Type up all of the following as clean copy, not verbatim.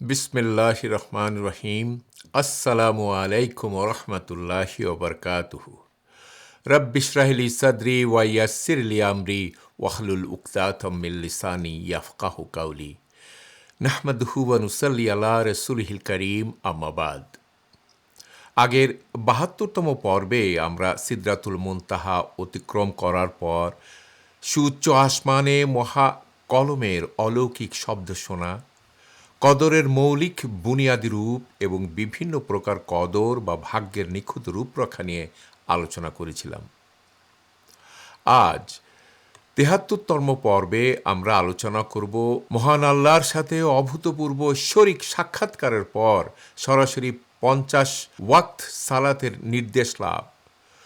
বিসমিল্লাহির রহমানির রহিম। আসসালামু আলাইকুম ওরহমতুল্লাহি ওবরকাতুহু। রব্বি ইশরাহ লি সাদরি ওয়া ইয়াসসির লি আমরি ওয়াহলুল উকদাতাম মিন লিসানি ইয়াফকাহু কাওলি। নাহমাদুহু ওয়া নুসাল্লি আলা রাসূলিহিল কারীম, আম্মা বাদ। আগের ৭২তম পর্বে আমরা সিদরাতুল মুনতাহা অতিক্রম করার পর সুউচ্চ আসমানে মহা কলমের অলৌকিক শব্দ শোনা, কদরের মৌলিক বুনিয়াদী রূপ এবং বিভিন্ন প্রকার কদর বা ভাগ্যের নিখুঁত রূপরেখা নিয়ে আলোচনা করেছিলাম। আজ ৭৩তম পর্বে আমরা আলোচনা করব মহান আল্লাহর সাথে অভূতপূর্ব ঐশ্বরিক সাক্ষাৎকারের পর সরাসরি ৫০ ওয়াক্ত সালাতের নির্দেশ লাভ,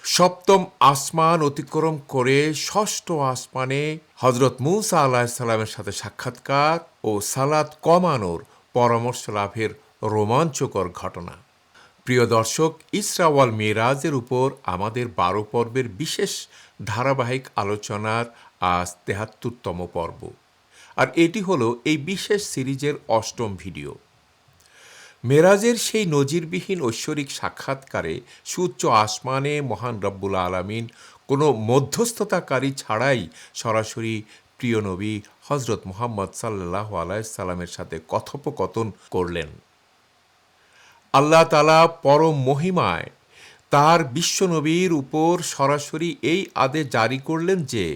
সপ্তম আসমান অতিক্রম করে ষষ্ঠ আসমানে হজরত মূসা আলাইহিসসালামের সাথে সাক্ষাৎকার ও সালাত কমানোর পরামর্শ লাভের রোমাঞ্চকর ঘটনা। প্রিয় দর্শক, ইসরা ওয়াল মিরাজের উপর আমাদের ১২ পর্বের বিশেষ ধারাবাহিক আলোচনার আজ ৭৩তম পর্ব, আর এটি হলো এই বিশেষ সিরিজের অষ্টম ভিডিও। মেরাজের সেই নজিরবিহীন ঐশ্বরিক সাক্ষাৎকারে সুউচ্চ আসমানে মহান রব্বুল আলামিন কোনো মধ্যস্থতাকারী ছাড়াই সরাসরি প্রিয় নবী হজরত মুহাম্মদ সাল্লাল্লাহু আলাইহি সাল্লামের সাথে কথোপকথন করলেন। আল্লাহ তাআলা পরম মহিমায় তার বিশ্বনবীর উপর সরাসরি এই আদেশ জারি করলেন যে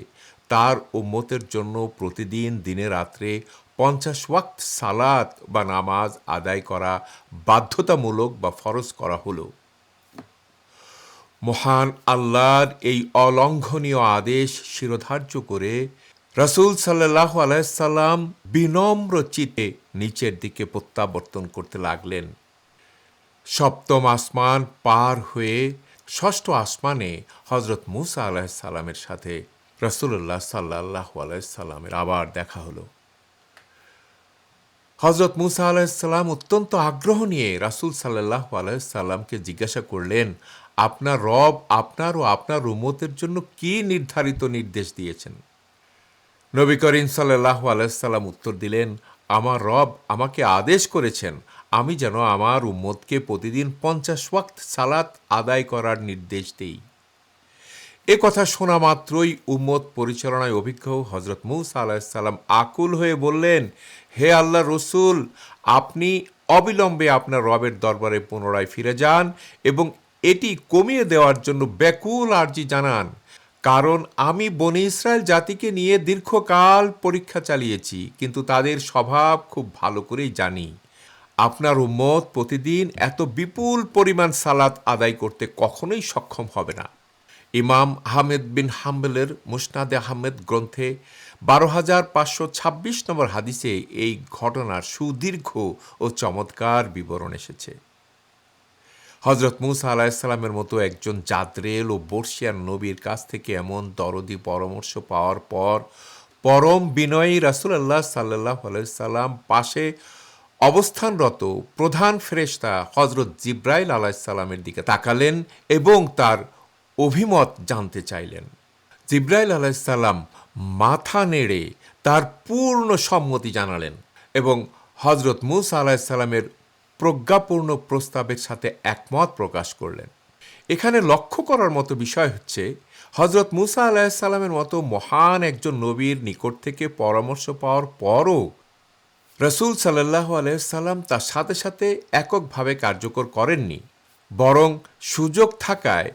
তার উম্মতের জন্য প্রতিদিন দিনে রাত্রে ৫০ ওয়াক্ত সালাত বা নামাজ আদায় করা বাধ্যতামূলক বা ফরজ করা হলো। মহান আল্লাহর এই অলঙ্ঘনীয় আদেশ শিরোধার্য করে রাসূল সাল্লাল্লাহু আলাইহি সাল্লাম বিনম্র চিত্তে নিচের দিকে প্রত্যাবর্তন করতে লাগলেন। সপ্তম আসমান পার হয়ে ষষ্ঠ আসমানে হজরত মূসা আলাইহিস সালামের সাথে রাসূলুল্লাহ সাল্লাল্লাহু আলাইহি সাল্লামের আবার দেখা হলো। হজরত মূসা আলাইহিস সালাম অত্যন্ত আগ্রহ নিয়ে রাসূল সাল্লাল্লাহু আলাইহি সাল্লামকে জিজ্ঞাসা করলেন, আপনার রব আপনার ও আপনার উম্মতের জন্য কি নির্ধারিত নির্দেশ দিয়েছেন? নবী করিম সাল্লাল্লাহু আলাইহি সাল্লাম উত্তর দিলেন, আমার রব আমাকে আদেশ করেছেন আমি যেন আমার উম্মতকে প্রতিদিন ৫০ ওয়াক্ত সালাত আদায় করার নির্দেশ দেই। এ কথা শোনা মাত্রই উম্মত পরিচালনায় অভিজ্ঞ হজরত মূসা আলাইহিস সালাম আকুল হয়ে বললেন, হে আল্লাহর রসূল, আপনি অবিলম্বে আপনার রবের দরবারে পুনরায় ফিরে যান এবং এটি কমিয়ে দেওয়ার জন্য ব্যাকুল আর্জি জানান, কারণ আমি বনী ইসরায়েল জাতিকে নিয়ে দীর্ঘকাল পরীক্ষা চালিয়েছি, কিন্তু তাদের স্বভাব খুব ভালো করেই জানি। আপনার উম্মত প্রতিদিন এত বিপুল পরিমাণ সালাত আদায় করতে কখনোই সক্ষম হবে না। ইমাম আহমেদ বিন হাম্বলের মুসনাদে আহমেদ গ্রন্থে ১২,৫২৬ নম্বর হাদিসে এই ঘটনার সুদীর্ঘ ও চমৎকার বিবরণ এসেছে। হজরত মূসা আলাইহিস সালামের মতো একজন জাদরেল ও বর্ষিয়ান নবীর কাছ থেকে এমন দরদি পরামর্শ পাওয়ার পর পরম বিনয়ী রাসূলুল্লাহ সাল্লাল্লাহু আলাইহি সাল্লাম পাশে অবস্থানরত প্রধান ফেরেশতা হজরত জিব্রাইল আলাইহিস সালামের দিকে তাকালেন এবং তার অভিমত জানতে চাইলেন। জিব্রাইল আলাইহিস সালাম মাথা নেড়ে তার পূর্ণ সম্মতি জানালেন এবং হজরত মূসা আলাইহিস সালামের প্রজ্ঞাপূর্ণ প্রস্তাবের সাথে একমত প্রকাশ করলেন। এখানে লক্ষ্য করার মতো বিষয় হচ্ছে, হজরত মূসা আলাইহিস সালামের মতো মহান একজন নবীর নিকট থেকে পরামর্শ পাওয়ার পরও রাসূল সাল্লাল্লাহু আলাইহি সাল্লাম তার সাথে সাথে এককভাবে কার্যকর করেননি, বরং সুযোগ থাকায়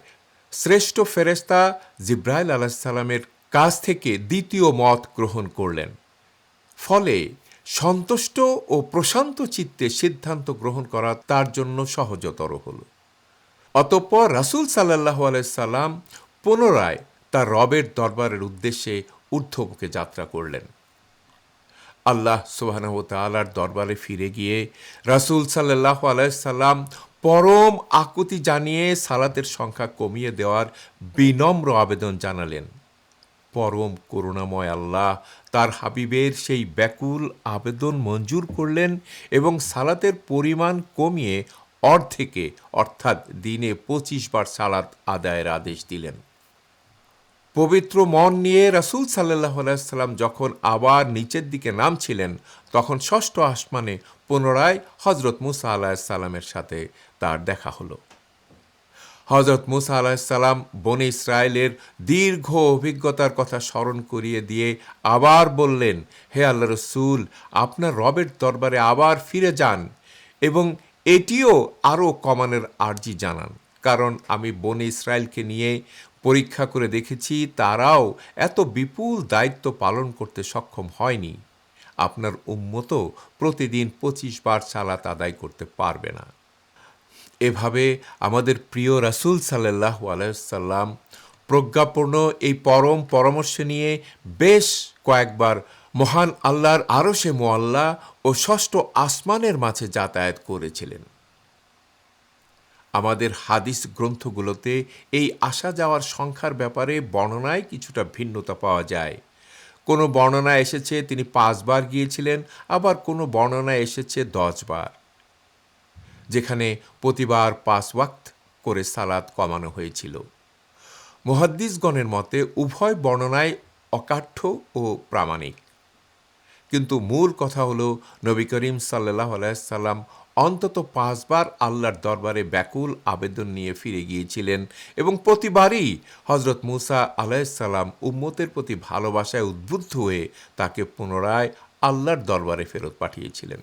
শ্রেষ্ঠ ফেরেশতা জিব্রাইল আলাইহিস সালামের কাছ থেকে দ্বিতীয় মত গ্রহণ করলেন। ফলে সন্তুষ্ট ও প্রশান্ত চিত্তে সিদ্ধান্ত গ্রহণ করা তার জন্য সহজতর হল। অতঃপর রাসূল সাল্লাল্লাহু আলাইহি সাল্লাম পুনরায় তার রবের দরবারের উদ্দেশ্যে ঊর্ধ্বমুখে যাত্রা করলেন। আল্লাহ সুবহানাহু ওয়া তাআলার দরবারে ফিরে গিয়ে রাসূল সাল্লাল্লাহু আলাইহি সাল্লাম পরম আকুতি জানিয়ে সালাতের সংখ্যা কমিয়ে দেওয়ার বিনম্র আবেদন জানালেন। পরম করুণাময় আল্লাহ তার হাবিবের সেই ব্যাকুল আবেদন মঞ্জুর করলেন এবং সালাতের পরিমাণ কমিয়ে অর্ধেকে অর্থাৎ দিনে ২৫ বার সালাত আদায়ের আদেশ দিলেন। পবিত্র মন নিয়ে রাসূল সাল্লাল্লাহু আলাইহি ওয়াসাল্লাম যখন আবার নিচের দিকে নামছিলেন, তখন ষষ্ঠ আসমানে পুনরায় হযরত মূসা আলাইহিস সালামের সাথে তার দেখা হলো। হযরত মূসা আলাইহিস সালাম বনী ইসরায়েলের দীর্ঘ অভিজ্ঞতার কথা স্মরণ করিয়ে দিয়ে আবার বললেন, হে আল্লাহর রাসূল, আপনার রবের দরবারে আবার ফিরে যান এবং এটিও আরও কমানোর আর্জি জানান, কারণ আমি বনী ইসরায়েলকে নিয়ে পরীক্ষা করে দেখেছি তারাও এত বিপুল দায়িত্ব পালন করতে সক্ষম হয়নি। আপনার উম্মতও প্রতিদিন 25 বার সালাত আদায় করতে পারবে না। এভাবে আমাদের প্রিয় রাসূল সাল্লাল্লাহু আলাইহি ওয়াসাল্লাম প্রজ্ঞাপূর্ণ এই পরম পরামর্শ নিয়ে বেশ কয়েকবার মহান আল্লাহর আরশে মুআল্লা ও ষষ্ঠ আসমানের মাঝে যাতায়াত করেছিলেন। আমাদের হাদিস গ্রন্থগুলোতে এই আসা যাওয়ার সংখ্যার ব্যাপারে বর্ণনায় কিছুটা ভিন্নতা পাওয়া যায়। কোনো বর্ণনায় এসেছে তিনি 5 বার গিয়েছিলেন, আবার কোনো বর্ণনায় এসেছে 10 বার, যেখানে প্রতিবার 5 ওয়াক্ত করে সালাত কমানো হয়েছিল। মুহাদ্দিসগণের মতে উভয় বর্ণনায় অকাঠ্য ও প্রামাণিক, কিন্তু মূল কথা হলো নবী করিম সাল্লাল্লাহু আলাইহি সাল্লাম অন্তত 5 বার আল্লাহর দরবারে ব্যাকুল আবেদন নিয়ে ফিরে গিয়েছিলেন এবং প্রতিবারই হযরত মূসা আলাইহিস সালাম উম্মতের প্রতি ভালোবাসায় উদ্বুদ্ধ হয়ে তাকে পুনরায় আল্লাহর দরবারে ফেরত পাঠিয়েছিলেন।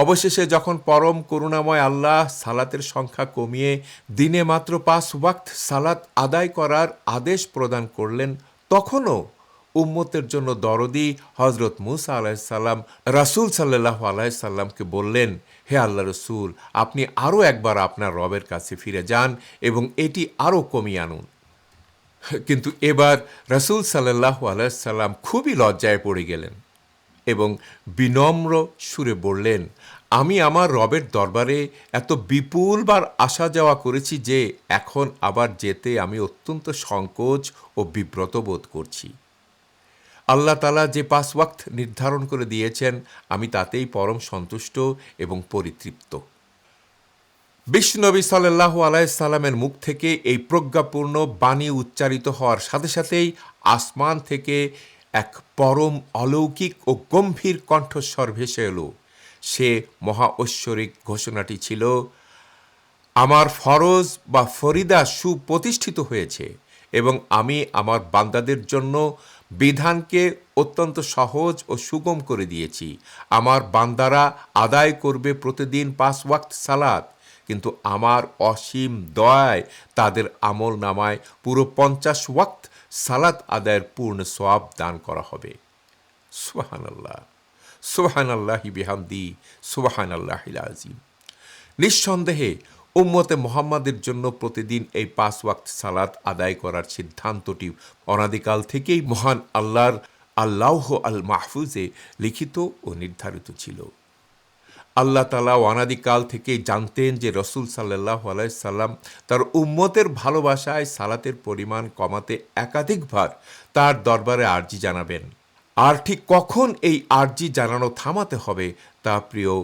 অবশেষে যখন পরম করুণাময় আল্লাহ সালাতের সংখ্যা কমিয়ে দিনে মাত্র 5 ওয়াক্ত সালাত আদায় করার আদেশ প্রদান করলেন, তখনও উম্মতের জন্য দরদি হযরত মূসা আলাইহিস সালাম রাসূল সাল্লাল্লাহু আলাইহি সাল্লামকে বললেন, হে আল্লাহর রাসূল, আপনি আরও একবার আপনার রবের কাছে ফিরে যান এবং এটি আরও কমিয়ে আনুন। কিন্তু এবার রাসূল সাল্লাল্লাহু আলাইহি সাল্লাম খুবই লজ্জায় পড়ে গেলেন এবং বিনম্র সুরে বললেন, আমি আমার রবের দরবারে এত বিপুলবার আসা যাওয়া করেছি যে এখন আবার যেতে আমি অত্যন্ত সংকোচ ও বিব্রত বোধ করছি। আল্লাহ তাআলা যে 5 ওয়াক্ত নির্ধারণ করে দিয়েছেন, আমি তাতেই পরম সন্তুষ্ট এবং পরিতৃপ্ত। বিশ্বনবী সাল্লাল্লাহু আলাইহি সাল্লামের মুখ থেকে এই প্রজ্ঞাপূর্ণ বাণী উচ্চারিত হওয়ার সাথে সাথেই আসমান থেকে এক পরম অলৌকিক ও গম্ভীর কণ্ঠস্বর ভেসে এলো। সে মহা ঐশ্বরিক ঘোষণাটি ছিল, আমার ফরজ বা ফরিদা সুপ্রতিষ্ঠিত হয়েছে এবং আমি আমার বান্দাদের জন্য বিধানকে অত্যন্ত সহজ ও সুগম করে দিয়েছি। আমার বান্দারা আদায় করবে প্রতিদিন 5 ওয়াক্ত সালাত, কিন্তু আমার অসীম দয়ায় তাদের আমল নামায় পুরো 50 ওয়াক্ত সালাত আদায়ের পূর্ণ সওয়াব দান করা হবে। সুবহানাল্লাহ, সুবহানাল্লাহি বিহামদি, সুবহানাল্লাহিল আযীম। নিঃসন্দেহে উম্মতে মুহাম্মাদের জন্য প্রতিদিন এই 5 ওয়াক্ত সালাত আদায় করার সিদ্ধান্তটি অনাদিকাল থেকেই মহান আল্লাহর আল্লাহ আল মাহফুজে লিখিত ও নির্ধারিত ছিল। আল্লাহ তাআলা অনাদিকাল থেকেই জানতেন যে রাসূল সাল্লাল্লাহু আলাইহি সাল্লাম তার উম্মতের ভালোবাসায় সালাতের পরিমাণ কমাতে একাধিকবার তার দরবারে আরজি জানাবেন। আর ঠিক কখন এই আরজি জানানো থামাতে হবে তা প্রিয়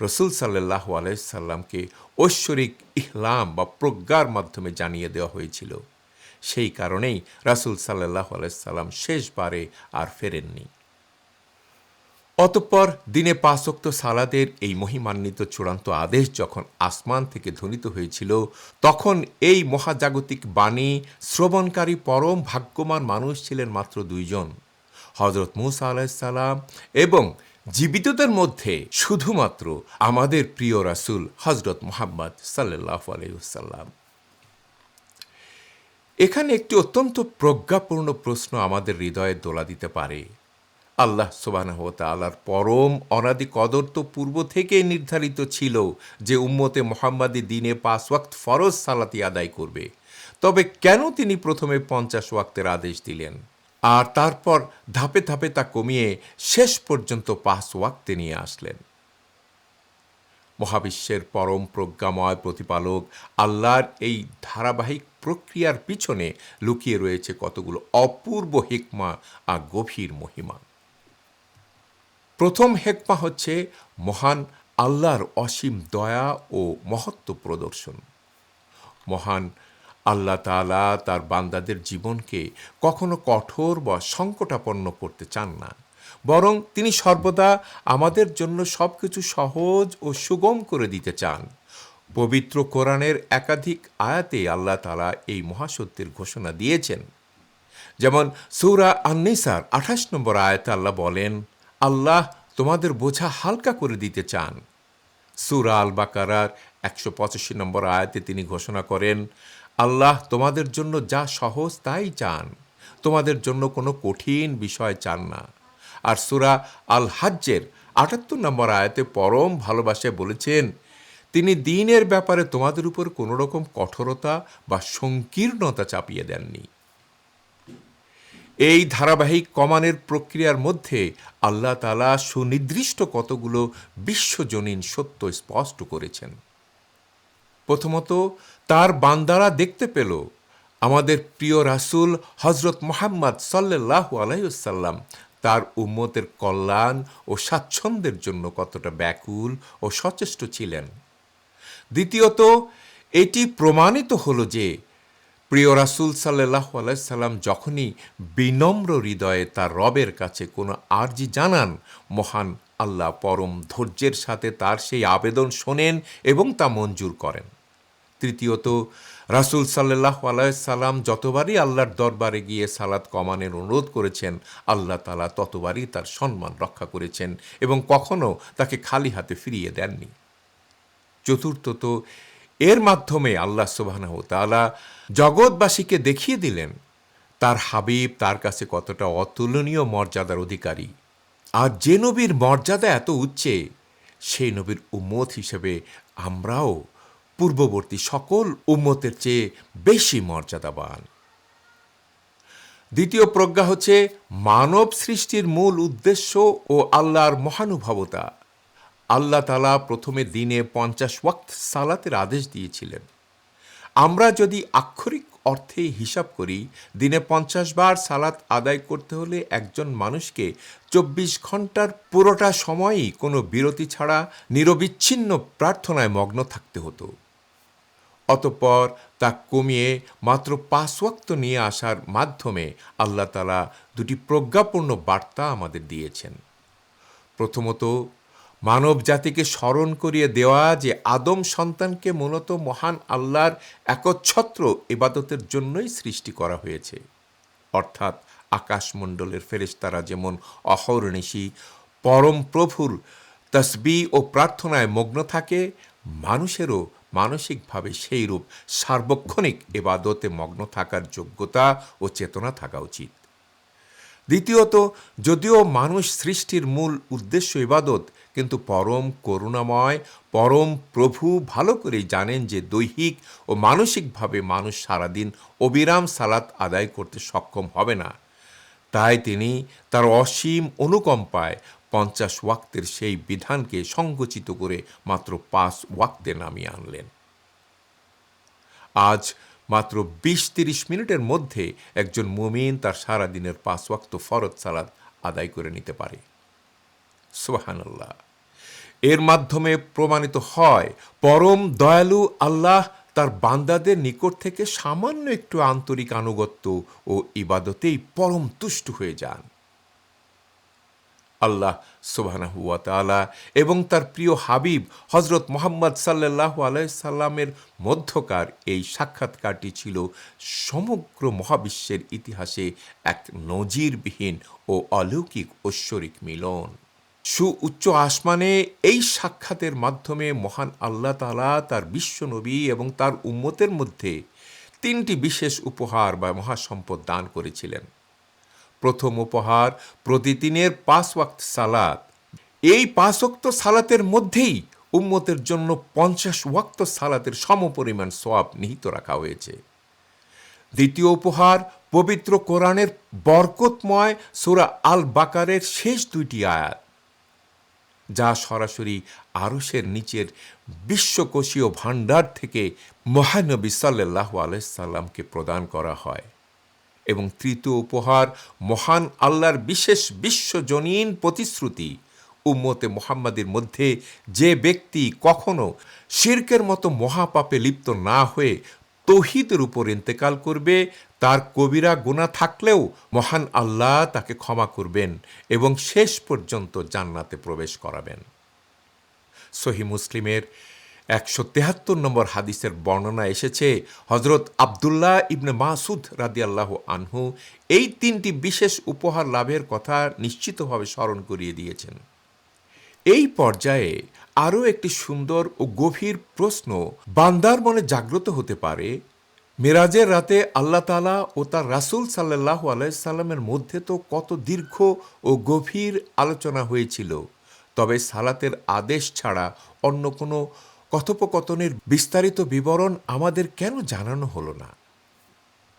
রাসূল সাল্লাল্লাহু আলাইহি সাল্লামকে ঐশ্বরিক ইহলাম বা প্রজ্ঞার মাধ্যমে জানিয়ে দেওয়া হয়েছিল। সেই কারণেই রাসূল সাল্লাল্লাহু আলাইহি সাল্লাম শেষবারে আর ফেরেননি। অতঃপর দিনে 5 ওয়াক্ত সালাতের এই মহিমান্বিত চূড়ান্ত আদেশ যখন আসমান থেকে ধ্বনিত হয়েছিল, তখন এই মহাজাগতিক বাণী শ্রবণকারী পরম ভাগ্যবান মানুষ ছিলেন মাত্র 2 জন, হযরত মূসা আলাইহিস সালাম এবং জীবিতদের মধ্যে শুধুমাত্র আমাদের প্রিয় রাসূল হযরত মুহাম্মদ সাল্লাল্লাহু আলাইহি ওয়াসাল্লাম। এখানে একটি অত্যন্ত প্রজ্ঞাপূর্ণ প্রশ্ন আমাদের হৃদয়ে দোলা দিতে পারে। আল্লাহ সুবহানাহু ওয়া তাআলার পরম অনাদি কদর তো পূর্ব থেকেই নির্ধারিত ছিল যে উম্মতে মুহাম্মাদি দিনে 5 ওয়াক্ত ফরজ সালাতি আদায় করবে। তবে কেন তিনি প্রথমে 50 ওয়াক্তের আদেশ দিলেন আর তারপর ধাপে ধাপে তা কমিয়ে শেষ পর্যন্ত 5 ওয়াক্তে নিয়ে আসলেন? মহাবিশ্বের পরম প্রজ্ঞাময় প্রতিপালক আল্লাহর এই ধারাবাহিক প্রক্রিয়ার পিছনে লুকিয়ে রয়েছে কতগুলো অপূর্ব হিকমা আর গভীর মহিমা। প্রথম হিকমা হচ্ছে মহান আল্লাহর অসীম দয়া ও মহত্ব প্রদর্শন। মহান আল্লাহ তাআলা তার বান্দাদের জীবনকে কখনো কঠোর বা সংকটাপন্ন করতে চান না, বরং তিনি সর্বদা আমাদের জন্য সবকিছু সহজ ও সুগম করে দিতে চান। পবিত্র কোরআনের একাধিক আয়াতে আল্লাহ তাআলা এই মহাসত্যের ঘোষণা দিয়েছেন। যেমন সূরা আন-নিসার ২৮ নম্বর আয়াতে আল্লাহ বলেন, আল্লাহ তোমাদের বোঝা হালকা করে দিতে চান। সূরা আল বাকারার ১৮৫ নম্বর আয়াতে তিনি ঘোষণা করেন, আল্লাহ তোমাদের জন্য যা সহজ তাই চান, তোমাদের জন্য কোনো কঠিন বিষয় চান না। আর সূরা আল হাজ্জের ৭৮ নম্বর আয়াতে পরম ভালোবাসায় বলেছেন, তিনি দ্বীনের ব্যাপারে তোমাদের উপর কোনো রকম কঠোরতা বা সংকীর্ণতা চাপিয়ে দেননি। এই ধারাবাহিক কমানের প্রক্রিয়ার মধ্যে আল্লাহ তাআলা সুনির্দিষ্ট কতগুলো বিশ্বজনীন সত্য স্পষ্ট করেছেন। প্রথমত, তার বান্দারা দেখতে পেল আমাদের প্রিয় রাসূল হযরত মুহাম্মদ সাল্লাল্লাহু আলাইহি ওয়াসাল্লাম তার উম্মতের কল্যাণ ও স্বাচ্ছন্দ্যের জন্য কতটা ব্যাকুল ও সচেষ্ট ছিলেন। দ্বিতীয়ত, এটি প্রমাণিত হলো যে প্রিয় রাসূল সাল্লাল্লাহু আলাইহি সাল্লাম যখনই বিনম্র হৃদয়ে তার রবের কাছে কোনো আরজি জানান, মহান আল্লাহ পরম ধৈর্যের সাথে তার সেই আবেদন শোনেন এবং তা মঞ্জুর করেন। তৃতীয়ত, রাসূল সাল্লাল্লাহু আলাইহি সাল্লাম যতবারই আল্লাহর দরবারে গিয়ে সালাত কমানোর অনুরোধ করেছেন, আল্লাহ তাআলা ততবারই তার সম্মান রক্ষা করেছেন এবং কখনো তাকে খালি হাতে ফিরিয়ে দেননি। চতুর্থত, এর মাধ্যমে আল্লাহ সুবহানাহু ওয়া তাআলা জগৎবাসীকে দেখিয়ে দিলেন তার হাবিব তার কাছে কতটা অতুলনীয় মর্যাদার অধিকারী। আর যে নবীর মর্যাদা এত উচ্চে, সেই নবীর উম্মত হিসেবে আমরাও পূর্ববর্তী সকল উম্মতের চেয়ে বেশি মর্যাদাবান। দ্বিতীয় প্রজ্ঞা হচ্ছে মানব সৃষ্টির মূল উদ্দেশ্য ও আল্লাহর মহানুভবতা। আল্লাহ তাআলা প্রথমে দিনে ৫০ ওয়াক্ত সালাতের আদেশ দিয়েছিলেন। আমরা যদি আক্ষরিক অর্থে হিসাব করি, দিনে ৫০ বার সালাত আদায় করতে হলে একজন মানুষকে ২৪ ঘন্টার পুরোটা সময়ই কোনো বিরতি ছাড়া নিরবিচ্ছিন্ন প্রার্থনায় মগ্ন থাকতে হতো। অতঃপর তা কমিয়ে মাত্র ৫ ওয়াক্ত নিয়ে আসার মাধ্যমে আল্লাহ তাআলা দুটি প্রজ্ঞাপূর্ণ বার্তা আমাদের দিয়েছেন। প্রথমত, মানব জাতিকে স্মরণ করিয়ে দেওয়া যে আদম সন্তানকে মূলত মহান আল্লাহর একচ্ছত্র ইবাদতের জন্যই সৃষ্টি করা হয়েছে। অর্থাৎ আকাশমণ্ডলের ফেরেশতারা যেমন অহর্নিশি পরম প্রভুর তসবিহ ও প্রার্থনায় মগ্ন থাকে, মানুষেরও মানসিকভাবে সেইরূপ সার্বক্ষণিক ইবাদতে মগ্ন থাকার যোগ্যতা ও চেতনা থাকা উচিত। দ্বিতীয়ত, যদিও মানুষ সৃষ্টির মূল উদ্দেশ্য ইবাদত, কিন্তু পরম করুণাময় পরম প্রভু ভালো করেই জানেন যে দৈহিক ও মানসিকভাবে মানুষ সারাদিন অবিরাম সালাত আদায় করতে সক্ষম হবে না। তাই তিনি তার অসীম অনুকম্পায় ৫০ ওয়াক্তের সেই বিধানকে সংকুচিত করে মাত্র ৫ ওয়াক্তে নামিয়ে আনলেন। আজ মাত্র ২০-৩০ মিনিটের মধ্যে একজন মুমিন তার সারাদিনের ৫ ওয়াক্ত ফরজ সালাত আদায় করে নিতে পারে। সুবহানাল্লাহ। এর মাধ্যমে প্রমাণিত হয় পরম দয়ালু আল্লাহ তার বান্দাদের নিকট থেকে সামান্য একটু আন্তরিক আনুগত্য ও ইবাদতেই পরম তুষ্ট হয়ে যান। আল্লাহ সুবহানাহু ওয়া তাআলা এবং তার প্রিয় হাবিব হযরত মুহাম্মদ সাল্লাল্লাহু আলাইহি সাল্লামের মধ্যকার এই সাক্ষাৎকারটি ছিল সমগ্র মহাবিশ্বের ইতিহাসে এক নজিরবিহীন ও অলৌকিক ঐশ্বরিক মিলন। সুউচ্চ আসমানে এই সাক্ষাতের মাধ্যমে মহান আল্লাহ তাআলা তার বিশ্বনবী এবং তার উম্মতের মধ্যে ৩টি বিশেষ উপহার বা মহাসম্পদ দান করেছিলেন। প্রথম উপহার প্রতিদিনের ৫ ওয়াক্ত সালাত। এই ৫ ওয়াক্ত সালাতের মধ্যেই উম্মতের জন্য ৫০ ওয়াক্ত সালাতের সমপরিমাণ সওয়াব নিহিত রাখা হয়েছে। দ্বিতীয় উপহার পবিত্র কোরআনের বরকতময় সূরা আল বাকারের শেষ ২টি আয়াত, যা সরাসরি আরশের নিচের বিশ্বকোষীয় ভাণ্ডার থেকে মহানবী সাল্লাল্লাহু আলাইহি সাল্লামকে প্রদান করা হয়। এবং তৃতীয় উপহার মহান আল্লাহর বিশেষ বিশ্বজনীন প্রতিশ্রুতি, উম্মতে মুহাম্মাদের মধ্যে যে ব্যক্তি কখনো শিরকের মতো মহাপাপে লিপ্ত না হয়ে তৌহিদের উপর ইন্তেকাল করবে, তার কবিরা গুনাহ থাকলেও মহান আল্লাহ তাকে ক্ষমা করবেন এবং শেষ পর্যন্ত জান্নাতে প্রবেশ করাবেন। সহিহ মুসলিমের 173 নম্বর হাদিসের বর্ণনা এসেছে, হযরত আব্দুল্লাহ ইবনে মাসুদ রাদিয়াল্লাহু আনহু এই 3টি বিশেষ উপহার লাভের কথা নিশ্চিতভাবে স্মরণ করিয়ে দিয়েছেন। এই পর্যায়ে আরও একটি সুন্দর ও গভীর প্রশ্ন বান্দার মনে জাগ্রত হতে পারে, মেরাজের রাতে আল্লাহ তাআলা ও তার রাসূল সাল্লাল্লাহু আলাইহি সাল্লামের মধ্যে তো কত দীর্ঘ ও গভীর আলোচনা হয়েছিল, তবে সালাতের আদেশ ছাড়া অন্য কোনো কথোপকথনের বিস্তারিত বিবরণ আমাদের কেন জানানো হলো না?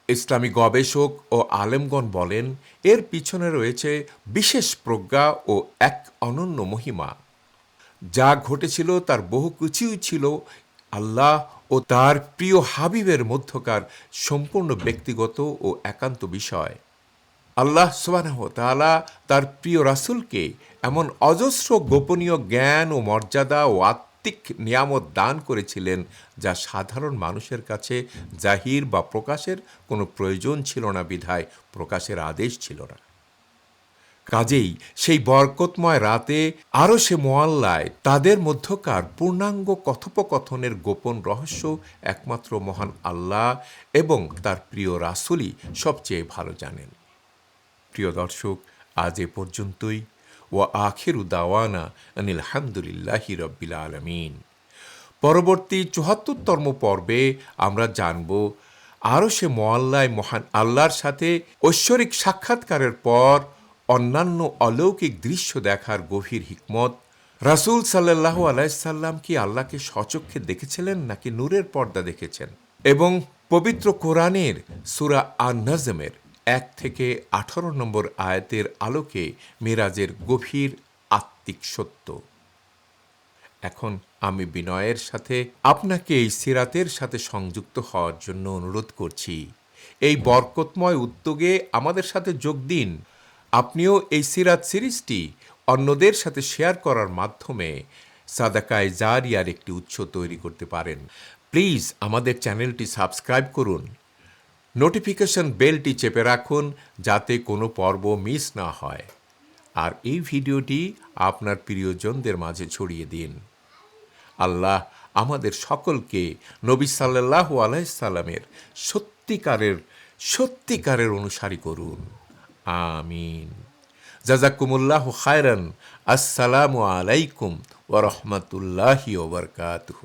ইসলামী গবেষক ও আলেমগণ বলেন, এর পিছনে রয়েছে বিশেষ প্রজ্ঞা ও এক অনন্য মহিমা। যা ঘটেছিল তার বহু কিছুই ছিল আল্লাহ ও তার প্রিয় হাবিবের মধ্যকার সম্পূর্ণ ব্যক্তিগত ও একান্ত বিষয়। আল্লাহ সুবহানাহু ওয়া তাআলা তার প্রিয় রাসূলকে এমন অজস্র গোপনীয় জ্ঞান ও মর্যাদা ও আত্মিক নিয়ামত দান করেছিলেন, যা সাধারণ মানুষের কাছে জাহির বা প্রকাশের কোনো প্রয়োজন ছিল না বিধায় প্রকাশের আদেশ ছিল না। কাজেই সেই বরকতময় রাতে আরশে মুআল্লায় তাদের মধ্যকার পূর্ণাঙ্গ কথোপকথনের গোপন রহস্য একমাত্র মহান আল্লাহ এবং তার প্রিয় রাসূলই সবচেয়ে ভালো জানেন। প্রিয় দর্শক, আজ এ পর্যন্তই। ওয়া আখিরু দাওয়ানা আনিল হামদুলিল্লাহি রাব্বিল আলামিন। পরবর্তী ৭৪তম পর্বে আমরা জানব আরশে মুআল্লায় মহান আল্লাহর সাথে ঐশ্বরিক সাক্ষাৎকারের পর অন্যান্য অলৌকিক দৃশ্য দেখার গভীর হিকমত। রাসূল সাল্লাল্লাহু আলাইহি সাল্লাম কি আল্লাহকে স্বচক্ষে দেখেছিলেন নাকি নূরের পর্দা দেখেছেন? এবং পবিত্র কোরআনের সূরা আন-নাজমের 1 থেকে 18 নম্বর আয়াতের আলোকে মেরাজের গভীর আত্মিক সত্য। এখন আমি বিনয়ের সাথে আপনাকে এই সিরাতের সাথে সংযুক্ত হওয়ার জন্য অনুরোধ করছি। এই বরকতময় উদ্যোগে আমাদের সাথে যোগ দিন। আপনিও এই সিরাত সিরিজটি অন্যদের সাথে শেয়ার করার মাধ্যমে সাদাকায়ে জারিয়ার একটি উৎস তৈরি করতে পারেন। প্লিজ আমাদের চ্যানেলটি সাবস্ক্রাইব করুন, নোটিফিকেশন বেলটি চেপে রাখুন যাতে কোনো পর্ব মিস না হয়, আর এই ভিডিওটি আপনার প্রিয়জনদের মাঝে ছড়িয়ে দিন। আল্লাহ আমাদের সকলকে নবী সাল্লাল্লাহু আলাইহি সাল্লামের সত্যিকারের অনুসারী করুন। আমিন। জাযাকুমুল্লাহু খায়রান। আসসালামু আলাইকুম ওয়া রাহমাতুল্লাহি ওয়া বারাকাতুহু।